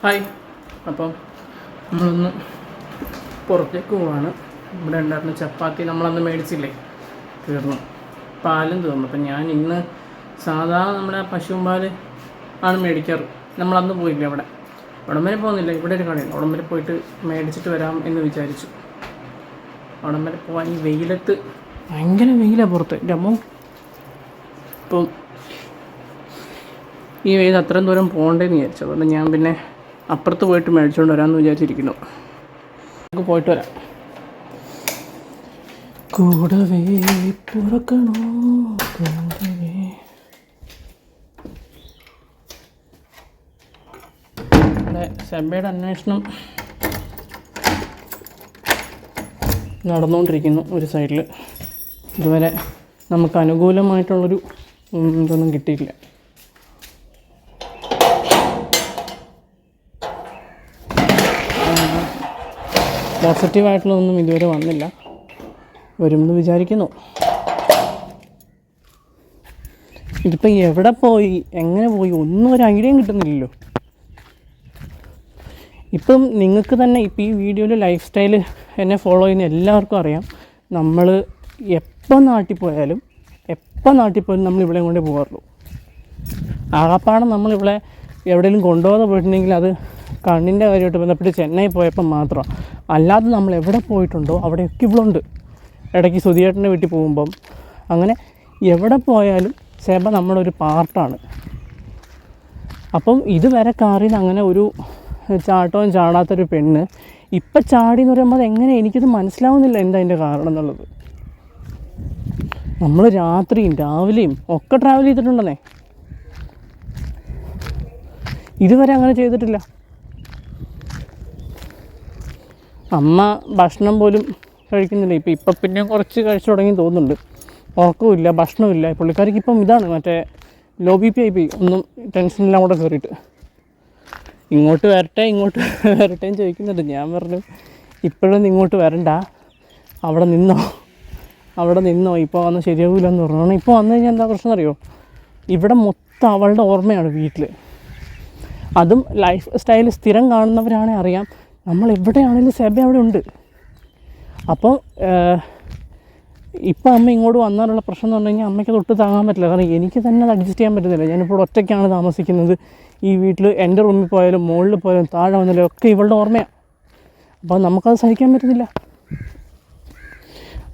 Hi. അപ്പം നമ്മളൊന്ന് പുറത്തേക്ക് പോവാണ്. ഇവിടെ ഉണ്ടായിരുന്ന ചപ്പാത്തി നമ്മളന്ന് മേടിച്ചില്ലേ, തീർന്നു. പാലും തീർന്നു. അപ്പം ഞാൻ ഇന്ന് സാധാരണ നമ്മുടെ പശുവും പാല് ആണ് മേടിക്കാറ്. നമ്മളന്ന് പോയില്ല, അവിടം വരെ പോകുന്നില്ല, ഇവിടെ ഒരു കടയുണ്ട്, അവിടം വരെ പോയിട്ട് മേടിച്ചിട്ട് വരാം എന്ന് വിചാരിച്ചു. അവിടം വരെ പോകാൻ ഈ വെയിലത്ത്, ഭയങ്കര വെയിലാണ് പുറത്ത്. എൻ്റെ അമ്മ, ഇപ്പോൾ ഈ വെയിൽ അത്രയും ദൂരം പോകണ്ടേന്ന് വിചാരിച്ചു. അതുകൊണ്ട് ഞാൻ പിന്നെ അപ്പുറത്ത് പോയിട്ട് മേടിച്ചുകൊണ്ട് വരാമെന്ന് വിചാരിച്ചിരിക്കുന്നു. നമുക്ക് പോയിട്ട് വരാം. കൂടവേ പുറക്കണോ കൂടവേ. ഇവിടെ സെബയുടെ അന്വേഷണം നടന്നുകൊണ്ടിരിക്കുന്നു. ഒരു സൈഡിൽ ഇതുവരെ നമുക്ക് അനുകൂലമായിട്ടുള്ളൊരു ഇതൊന്നും കിട്ടിയില്ല. പോസിറ്റീവായിട്ടുള്ളതൊന്നും ഇതുവരെ വന്നില്ല. വരുമെന്ന് വിചാരിക്കുന്നു. ഇതിപ്പോൾ എവിടെ പോയി, എങ്ങനെ പോയി, ഒന്നും ഒരു ഐഡിയയും കിട്ടുന്നില്ലല്ലോ. ഇപ്പം നിങ്ങൾക്ക് തന്നെ ഇപ്പം ഈ വീഡിയോയിൽ ലൈഫ് സ്റ്റൈൽ എന്നെ ഫോളോ ചെയ്യുന്ന എല്ലാവർക്കും അറിയാം, നമ്മൾ എപ്പോൾ നാട്ടിൽ പോയാലും നമ്മളിവിടെ കൊണ്ടേ പോകാറുള്ളൂ. ആകപ്പാടെ നമ്മളിവിടെ എവിടെയെങ്കിലും കൊണ്ടുപോകാതെ പോയിട്ടുണ്ടെങ്കിൽ അത് കണ്ണിൻ്റെ കാര്യമായിട്ട് ബന്ധപ്പെട്ട് ചെന്നൈ പോയപ്പോൾ മാത്രമാണ്. അല്ലാതെ നമ്മൾ എവിടെ പോയിട്ടുണ്ടോ അവിടെയൊക്കെ ഇവളുണ്ട്. ഇടയ്ക്ക് സുധിയേട്ടൻ്റെ വീട്ടിൽ പോകുമ്പം, അങ്ങനെ എവിടെ പോയാലും സെബ നമ്മുടെ ഒരു പാർട്ടാണ്. അപ്പം ഇതുവരെ കാറിൽ അങ്ങനെ ഒരു ചാട്ടവും ചാടാത്തൊരു പെണ്ണ് ഇപ്പം ചാടി എന്ന് പറയുമ്പോൾ അതെങ്ങനെ, എനിക്കത് മനസ്സിലാവുന്നില്ല എന്താ അതിൻ്റെ കാരണം എന്നുള്ളത്. നമ്മൾ രാത്രിയും രാവിലെയും ഒക്കെ ട്രാവൽ ചെയ്തിട്ടുണ്ടെന്നേ, ഇതുവരെ അങ്ങനെ ചെയ്തിട്ടില്ല. അമ്മ ഭക്ഷണം പോലും കഴിക്കുന്നില്ല. ഇപ്പം പിന്നെ കുറച്ച് കഴിച്ചു തുടങ്ങി തോന്നുന്നുണ്ട്. ഉറക്കമില്ല, ഭക്ഷണമില്ല. പുള്ളിക്കാരിക്ക് ഇപ്പം ഇതാണ്, മറ്റേ ലോ ബി പി ആയിപ്പോയി. ഒന്നും ടെൻഷനെല്ലാം കൂടെ കയറിയിട്ട് ഇങ്ങോട്ട് വരട്ടെ ചോദിക്കുന്നുണ്ട്. ഞാൻ പറഞ്ഞു ഇപ്പോഴൊന്നും ഇങ്ങോട്ട് വരണ്ട, അവിടെ നിന്നോ ഇപ്പോൾ വന്ന് ശരിയാവില്ലെന്ന് പറഞ്ഞു. കാരണം ഇപ്പോൾ വന്നു കഴിഞ്ഞാൽ എന്താ പ്രശ്നം അറിയോ, ഇവിടെ മൊത്തം അവളുടെ ഓർമ്മയാണ് വീട്ടിൽ. അതും ലൈഫ് സ്റ്റൈൽ സ്ഥിരം കാണുന്നവരാണെങ്കിൽ അറിയാം, നമ്മൾ എവിടെയാണെങ്കിലും സെബ അവിടെ ഉണ്ട്. അപ്പോൾ ഇപ്പം അമ്മ ഇങ്ങോട്ട് വന്നാലുള്ള പ്രശ്നം എന്ന് പറഞ്ഞു കഴിഞ്ഞാൽ അമ്മയ്ക്ക് തൊട്ട് താങ്ങാൻ പറ്റില്ല. കാരണം എനിക്ക് തന്നെ അത് അഡ്ജസ്റ്റ് ചെയ്യാൻ പറ്റുന്നില്ല. ഞാനിപ്പോൾ ഒറ്റയ്ക്കാണ് താമസിക്കുന്നത്. ഈ വീട്ടിൽ എൻ്റെ റൂമിൽ പോയാലും മുകളിൽ പോയാലും താഴെ വന്നാലും ഒക്കെ ഇവളുടെ ഓർമ്മയാണ്. അപ്പോൾ നമുക്കത് സഹിക്കാൻ പറ്റുന്നില്ല.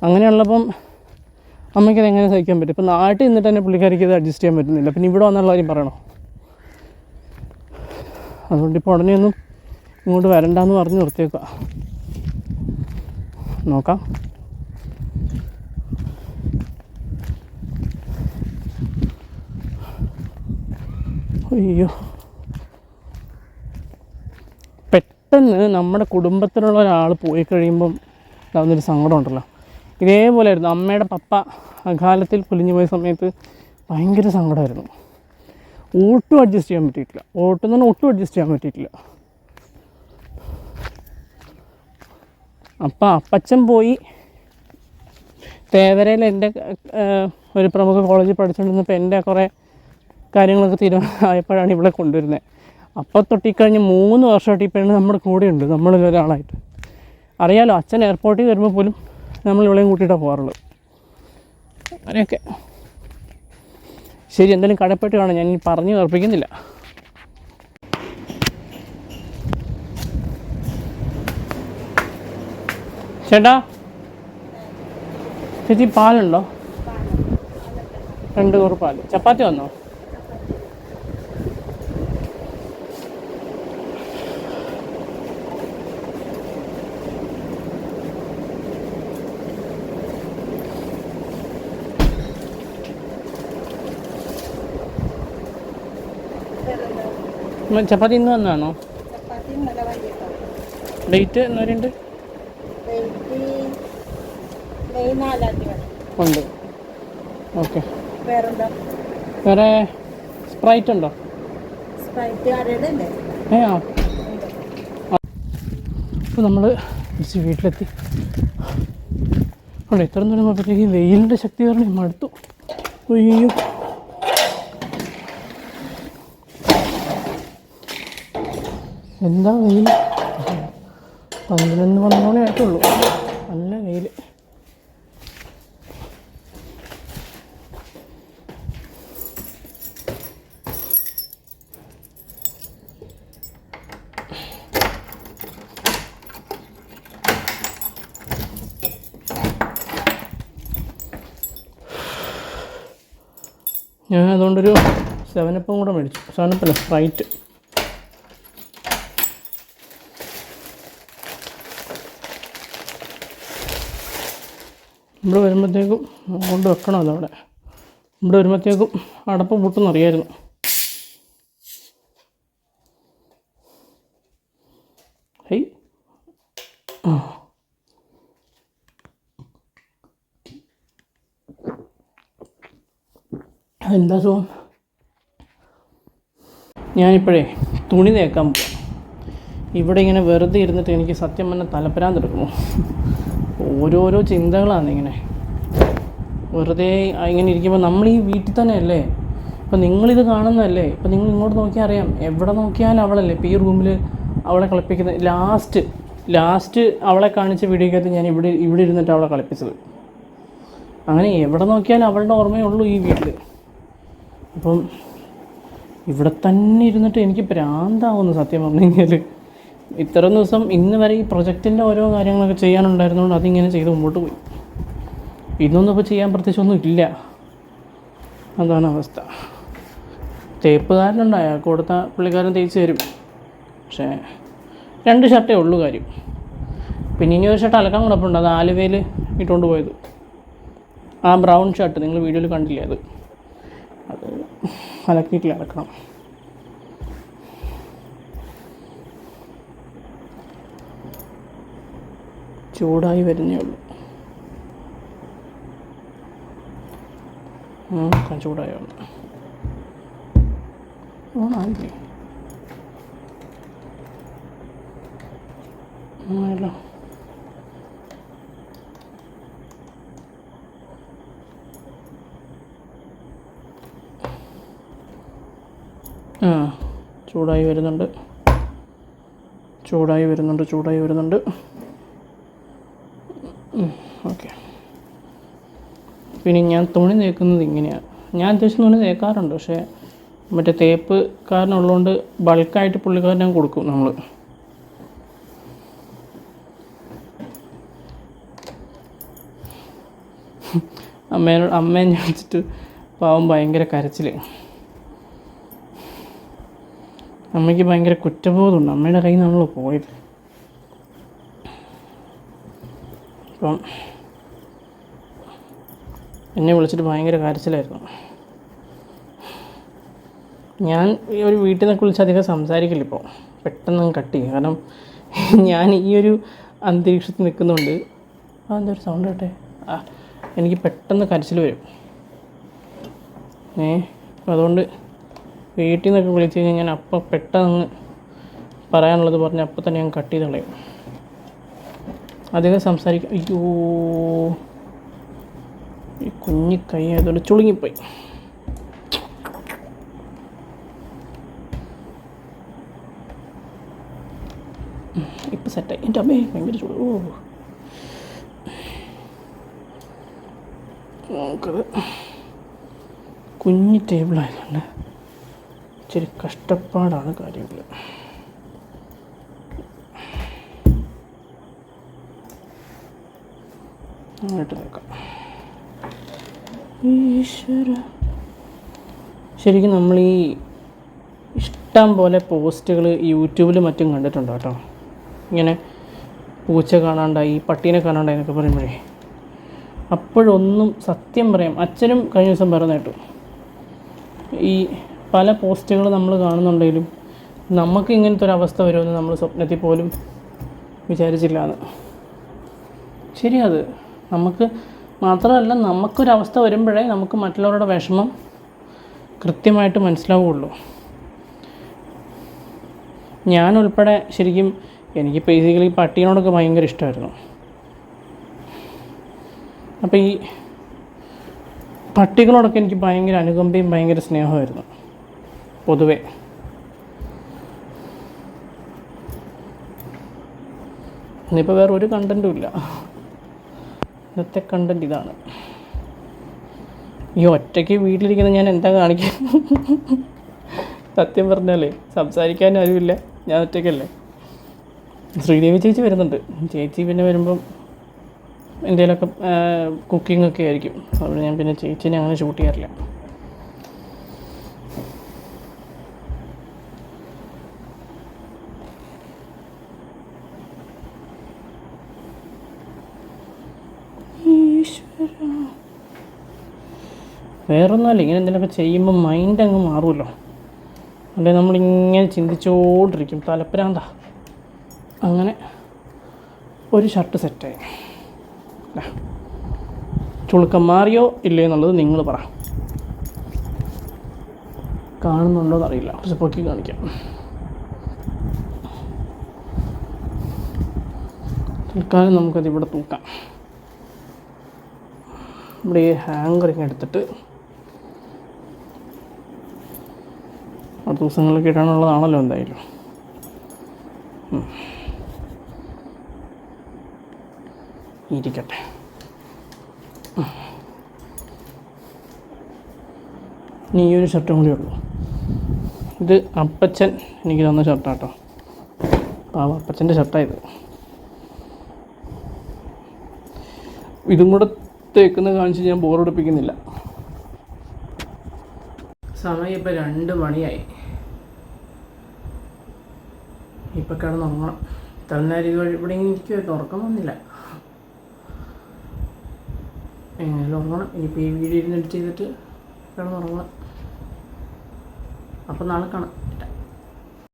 അങ്ങനെയുള്ളപ്പം അമ്മയ്ക്കത് എങ്ങനെ സഹിക്കാൻ പറ്റും? ഇപ്പം നാട്ടിൽ നിന്നിട്ട് തന്നെ പുള്ളിക്കാരിക്ക് ഇത് അഡ്ജസ്റ്റ് ചെയ്യാൻ പറ്റുന്നില്ല, പിന്നെ ഇവിടെ വന്നുള്ള കാര്യം പറയണോ? അതുകൊണ്ടിപ്പോൾ ഉടനെയൊന്നും ഇങ്ങോട്ട് വരണ്ടെന്ന് പറഞ്ഞ് നിർത്തിയേക്കുക. നോക്കാം. അയ്യോ, പെട്ടെന്ന് നമ്മുടെ കുടുംബത്തിലുള്ള ഒരാൾ പോയി കഴിയുമ്പം ഉണ്ടാകുന്നൊരു സങ്കടം ഉണ്ടല്ലോ. ഇതേപോലെ ആയിരുന്നു അമ്മയുടെ പപ്പ അകാലത്തിൽ പൊലിഞ്ഞു പോയ സമയത്ത്. ഭയങ്കര സങ്കടമായിരുന്നു. ഒട്ടും അഡ്ജസ്റ്റ് ചെയ്യാൻ പറ്റിയിട്ടില്ല. അപ്പം അപ്പച്ചൻ പോയി തേവരയിൽ എൻ്റെ ഒരു പ്രമുഖ കോളേജിൽ പഠിച്ചുകൊണ്ടിരുന്നപ്പോൾ എൻ്റെ കുറേ കാര്യങ്ങളൊക്കെ തീരുമാനമായപ്പോഴാണ് ഇവിടെ കൊണ്ടുവരുന്നത്. അപ്പോൾ തൊട്ടിക്കഴിഞ്ഞ് 3 വർഷമായിട്ട് ഈ പെണ്ണ് നമ്മുടെ കൂടെയുണ്ട്, നമ്മളിൽ ഒരാളായിട്ട്. അറിയാലോ, അച്ഛൻ എയർപോർട്ടിൽ വരുമ്പോൾ പോലും നമ്മളിവിടെയും കൂട്ടിയിട്ടാണ് പോകാറുള്ളത്. അങ്ങനെയൊക്കെ. ശരി, എന്തായാലും കടപ്പെട്ട് കാണാം. ഞാൻ പറഞ്ഞു ഉറപ്പിക്കുന്നില്ല. ചേട്ടാ, ചേച്ചി പാലുണ്ടോ? 2 കൂറ് പാല്. ചപ്പാത്തി വന്നോ? ചപ്പാത്തി ഇന്ന് വന്നതാണോ? ഡേറ്റ് എന്നവരുണ്ട് ഉണ്ട്. ഓക്കെ. വേറെ സ്പ്രൈറ്റ് ഉണ്ടോ? അപ്പോൾ നമ്മൾ തിരിച്ച് വീട്ടിലെത്തി. അവിടെ എത്ര ദൂരം നോക്കിയപ്പോഴത്തേക്ക് വെയിലിൻ്റെ ശക്തി കാരണം മടുത്തു. അയ്യോ, എന്താ വെയിൽ, 11 മണി ആയിട്ടുള്ളൂ. നല്ല വെയിൽ. ഞാൻ അതുകൊണ്ടൊരു 7up കൂടെ മേടിച്ചു. 7up അല്ല, സ്പ്രൈറ്റ്. ഇവിടെ വരുമ്പോഴത്തേക്കും കൊണ്ട് വെക്കണം. അതവിടെ ഇവിടെ വരുമ്പോഴത്തേക്കും അടപ്പ് പൊട്ടുന്നറിയായിരുന്നു. ഹേയ് എന്താ സുഖം. ഞാനിപ്പോഴേ തുണി തേക്കാൻ പോകാം. ഇവിടെ ഇങ്ങനെ വെറുതെ ഇരുന്നിട്ട് എനിക്ക് സത്യം പറഞ്ഞാൽ തലപ്പരാന്ത് എടുക്കുന്നു. ഓരോരോ ചിന്തകളാണ് ഇങ്ങനെ വെറുതെ ഇങ്ങനെ ഇരിക്കുമ്പോൾ. നമ്മൾ ഈ വീട്ടിൽ തന്നെ അല്ലേ, ഇപ്പം നിങ്ങളിത് കാണുന്നതല്ലേ, ഇപ്പം നിങ്ങൾ ഇങ്ങോട്ട് നോക്കിയാൽ അറിയാം, എവിടെ നോക്കിയാലും അവളല്ലേ. ഇപ്പോൾ ഈ റൂമിൽ അവളെ കളിപ്പിക്കുന്നത്. ലാസ്റ്റ് അവളെ കാണിച്ച വീഡിയോക്കകത്ത് ഞാൻ ഇവിടെ ഇരുന്നിട്ട് അവളെ കളിപ്പിച്ചത്. അങ്ങനെ എവിടെ നോക്കിയാലും അവളുടെ ഓർമ്മയേ ഉള്ളൂ ഈ വീട്ടിൽ. അപ്പം ഇവിടെ തന്നെ ഇരുന്നിട്ട് എനിക്ക് ഭ്രാന്താവുന്നു സത്യം പറഞ്ഞു കഴിഞ്ഞാൽ. ഇത്രയും ദിവസം ഇന്ന് വരെ ഈ പ്രൊജക്റ്റിൻ്റെ ഓരോ കാര്യങ്ങളൊക്കെ ചെയ്യാനുണ്ടായിരുന്നതുകൊണ്ട് അതിങ്ങനെ ചെയ്ത് മുമ്പോട്ട് പോയി. ഇന്നൊന്നും ഇപ്പോൾ ചെയ്യാൻ പ്രത്യേകിച്ചൊന്നും ഇല്ല. അതാണ് അവസ്ഥ. തേപ്പുകാരനുണ്ട്, അയാൾക്ക് കൊടുത്ത പുള്ളിക്കാരൻ തേച്ച് തരും. പക്ഷേ 2 ഷർട്ടേ ഉള്ളൂ കാര്യം. പിന്നെ ഇനി ഒരു ഷർട്ട് അലക്കാൻ കിടപ്പുണ്ട്, അത് ആലുവയിൽ ഇട്ടുകൊണ്ട് പോയത്. ആ ബ്രൗൺ ഷർട്ട് നിങ്ങൾ വീഡിയോയിൽ കണ്ടില്ലേ, അത് അലക്കിയിട്ടില്ല, അലക്കണം. ചൂടായി വരുന്നേ ഉള്ളൂ. ചൂടായോ ഓണായില്ലേ? ആണല്ലോ. ചൂടായി വരുന്നുണ്ട്. ഓക്കെ. പിന്നെ ഞാൻ തുണി തേക്കുന്നത് ഇങ്ങനെയാണ്. ഞാൻ അത്യാവശ്യം തുണി തേക്കാറുണ്ട്, പക്ഷേ മറ്റേ തേപ്പ് കാരനുള്ളതുകൊണ്ട് ബൾക്കായിട്ട് പുള്ളിക്കാരനെ കൊടുക്കും നമ്മൾ. അമ്മയെ ഞാൻ വെച്ചിട്ട് പാവം ഭയങ്കര കരച്ചിൽ. അമ്മയ്ക്ക് ഭയങ്കര കുറ്റബോധമുണ്ട്, അമ്മയുടെ കയ്യിൽ നിന്നാണല്ലോ പോയത്. അപ്പം എന്നെ വിളിച്ചിട്ട് ഭയങ്കര കരച്ചിലായിരുന്നു. ഞാൻ ഈ ഒരു വീട്ടിൽ നിന്നൊക്കെ വിളിച്ച് അധികം സംസാരിക്കില്ല ഇപ്പോൾ, പെട്ടെന്ന് കട്ട് ചെയ്യും. കാരണം ഞാൻ ഈ ഒരു അന്തരീക്ഷത്തിൽ നിൽക്കുന്നുണ്ട്. അതെന്താ ഒരു സൗണ്ട് കേട്ടെ, എനിക്ക് പെട്ടെന്ന് കരച്ചിൽ വരും. അപ്പം അതുകൊണ്ട് വീട്ടിൽ നിന്നൊക്കെ വിളിച്ച് കഴിഞ്ഞാൽ ഞാൻ അപ്പം പെട്ടെന്ന് പറയാനുള്ളത് പറഞ്ഞ് അപ്പം തന്നെ ഞാൻ കട്ട് ചെയ്ത് കളയും. അധികം സംസാരിക്കും. അയ്യോ, ഈ കുഞ്ഞി കൈ ആയതുകൊണ്ട് ചുളുങ്ങിപ്പോയി. ഇപ്പം സെറ്റായി. എൻ്റെ അമ്മേ ഭയങ്കര ചൂട്. നമുക്കത് കുഞ്ഞി ടേബിളായതുകൊണ്ട് ഇച്ചിരി കഷ്ടപ്പാടാണ് കാര്യങ്ങൾ. അങ്ങോട്ട് നോക്കാം. ഈശ്വര, ശരിക്കും നമ്മൾ ഈ ഇഷ്ടം പോലെ പോസ്റ്റുകൾ യൂട്യൂബിൽ മറ്റും കണ്ടിട്ടുണ്ട് കേട്ടോ. ഇങ്ങനെ പൂച്ച കാണാണ്ടായി, പട്ടീനെ കാണാണ്ടായി എന്നൊക്കെ പറയുമ്പോഴേ അപ്പോഴൊന്നും സത്യം പറയാം, അച്ഛനും കഴിഞ്ഞ ദിവസം പറയുന്ന കേട്ടു, ഈ പല പോസ്റ്റുകൾ നമ്മൾ കാണുന്നുണ്ടെങ്കിലും നമുക്ക് ഇങ്ങനത്തെ ഒരു അവസ്ഥ വരുമെന്ന് നമ്മൾ സ്വപ്നത്തിൽ പോലും വിചാരിച്ചില്ല എന്ന്. ശരിയത്, നമുക്ക് മാത്രമല്ല, നമുക്കൊരവസ്ഥ വരുമ്പോഴേ നമുക്ക് മറ്റുള്ളവരുടെ വിഷമം കൃത്യമായിട്ട് മനസ്സിലാവുകയുള്ളൂ. ഞാനുൾപ്പെടെ ശരിക്കും എനിക്ക് ബേസിക്കലി പട്ടീനോടൊക്കെ ഭയങ്കര ഇഷ്ടമായിരുന്നു. അപ്പോൾ ഈ പട്ടികളോടൊക്കെ എനിക്ക് ഭയങ്കര അനുകമ്പയും ഭയങ്കര സ്നേഹമായിരുന്നു പൊതുവേ. ഇന്നിപ്പോൾ വേറെ ഒരു കണ്ടൻറ്റും ഇല്ല. ഇന്നത്തെ കണ്ടൻറ്റ് ഇതാണ്. ഈ ഒറ്റയ്ക്ക് വീട്ടിലിരിക്കുന്ന ഞാൻ എന്താ കാണിക്കുക? സത്യം പറഞ്ഞാലേ സംസാരിക്കാൻ ആരുമില്ല, ഞാൻ ഒറ്റയ്ക്കല്ലേ. ശ്രീദേവി ചേച്ചി വരുന്നുണ്ട്. ചേച്ചി പിന്നെ വരുമ്പം എന്തെങ്കിലുമൊക്കെ കുക്കിങ്ങൊക്കെ ആയിരിക്കും. അതുകൊണ്ട് ഞാൻ പിന്നെ ചേച്ചീനെ അങ്ങനെ ഷൂട്ട് ചെയ്യാറില്ല. വേറൊന്നുമല്ല, ഇങ്ങനെ എന്തെങ്കിലുമൊക്കെ ചെയ്യുമ്പോൾ മൈൻഡ് അങ്ങ് മാറുമല്ലോ. അല്ലെങ്കിൽ നമ്മളിങ്ങനെ ചിന്തിച്ചുകൊണ്ടിരിക്കും, തലപ്രാന്ത. അങ്ങനെ ഒരു ഷർട്ട് സെറ്റായി. ചുളുക്കം മാറിയോ ഇല്ലേ എന്നുള്ളത് നിങ്ങൾ പറ. കാണുന്നുണ്ടോ എന്നറിയില്ല, പക്ഷെ പൊക്കി കാണിക്കാം. തൽക്കാലം നമുക്കത് ഇവിടെ തൂക്കാം. ഇവിടെ ഈ ഹാങ്കറിങ് എടുത്തിട്ട് അടുത്ത ദിവസങ്ങളിലേക്ക് ഇടാനുള്ളതാണല്ലോ എന്തായാലും. ഇരിക്കട്ടെ. ഇനി ഈ ഒരു ഷർട്ടും കൂടി ഉള്ളൂ. ഇത് അപ്പച്ചൻ എനിക്ക് തന്ന ഷർട്ടാട്ടോ. അപ്പച്ചൻ്റെ ഷർട്ടായത്. ഇതും കൂടെ തേക്കുന്ന കാണിച്ച് ഞാൻ ബോറടിപ്പിക്കുന്നില്ല. സമയം ഇപ്പോൾ 2 മണിയായി. ഇപ്പം കിടന്നുറങ്ങണം. തലനാരി ഇവിടെ ഇരിക്കുമായിരുന്നു, ഉറക്കം വന്നില്ല. എങ്ങനെയാലും ഉറങ്ങണം. ഇനിയിപ്പോൾ ഈ വീഡിയോ ഇരുന്ന് എഡിറ്റ് ചെയ്തിട്ട് കിടന്നുറങ്ങണം. അപ്പം നാളെ കാണാം.